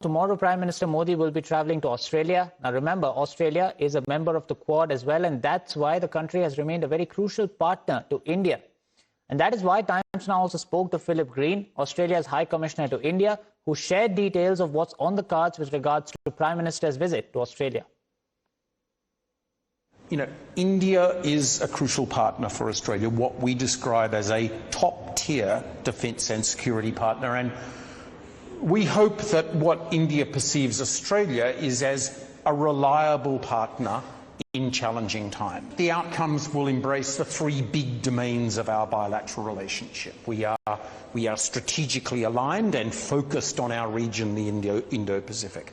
Tomorrow, Prime Minister Modi will be traveling to Australia. Now, remember, Australia is a member of the Quad as well, and that's why the country has remained a very crucial partner to India. And that is why Times Now also spoke to Philip Green, Australia's High Commissioner to India, who shared details of what's on the cards with regards to Prime Minister's visit to Australia. You know, India is a crucial partner for Australia, what we describe as a top-tier defence and security partner. And we hope that what India perceives Australia is as a reliable partner in challenging times. The outcomes will embrace the three big domains of our bilateral relationship. We are strategically aligned and focused on our region, the Indo-Pacific.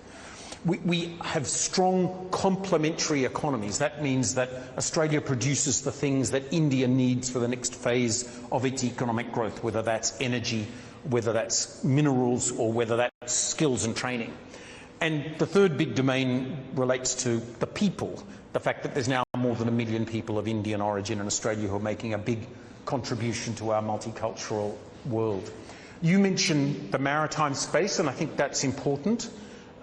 We have strong complementary economies. That means that Australia produces the things that India needs for the next phase of its economic growth, whether that's energy, whether that's minerals, or whether that's skills and training. And the third big domain relates to the people, the fact that there's now more than 1 million people of Indian origin in Australia who are making a big contribution to our multicultural world. You mentioned the maritime space, and I think that's important.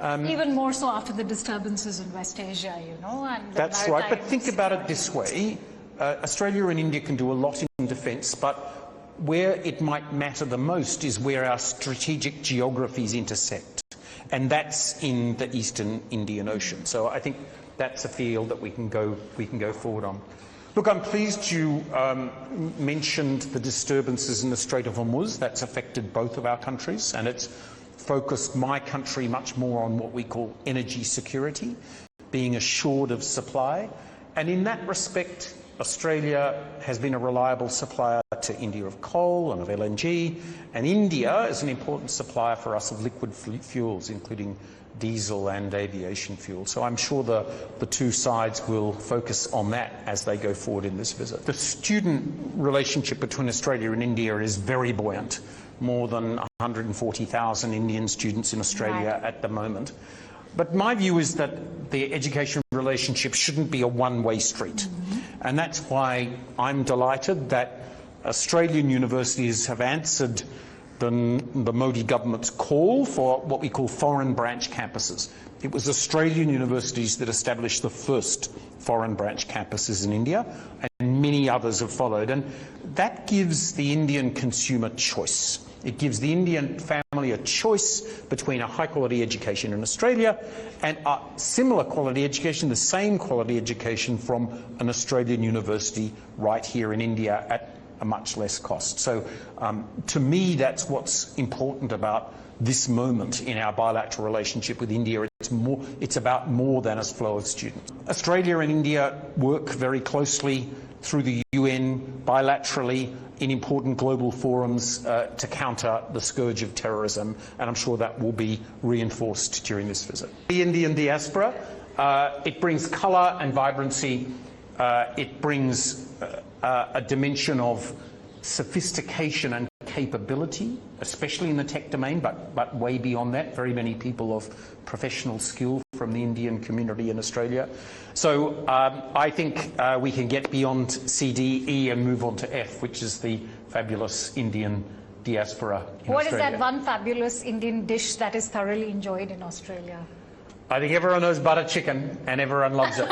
Even more so after the disturbances in West Asia, you know. And that's right, but think about it this way. Australia and India can do a lot in defence, but where it might matter the most is where our strategic geographies intersect, and that's in the Eastern Indian Ocean. So I think that's a field that we can go forward on. Look, I'm pleased you mentioned the disturbances in the Strait of Hormuz. That's affected both of our countries, and it's focused my country much more on what we call energy security, being assured of supply. And in that respect, Australia has been a reliable supplier to India of coal and of LNG, and India is an important supplier for us of liquid fuels, including diesel and aviation fuel. So I'm sure the two sides will focus on that as they go forward in this visit. The student relationship between Australia and India is very buoyant. More than 140,000 Indian students in Australia at the moment. But my view is that the education relationship shouldn't be a one-way street. And that's why I'm delighted that Australian universities have answered the Modi government's call for what we call foreign branch campuses. It was Australian universities that established the first foreign branch campuses in India, and many others have followed. And that gives the Indian consumer choice. It gives the Indian family a choice between a high-quality education in Australia and a similar quality education, the same quality education from an Australian university right here in India at a much less cost. So to me, that's what's important about this moment in our bilateral relationship with India. It's about more than a flow of students. Australia and India work very closely through the UN, bilaterally, in important global forums to counter the scourge of terrorism, and I'm sure that will be reinforced during this visit. The Indian diaspora, it brings colour and vibrancy. It brings a dimension of sophistication and capability, especially in the tech domain, but way beyond that. Very many people of professional skill from the Indian community in Australia. So I think we can get beyond C, D, E and move on to F, which is the fabulous Indian diaspora in Australia. What is that one fabulous Indian dish that is thoroughly enjoyed in Australia? I think everyone knows butter chicken and everyone loves it.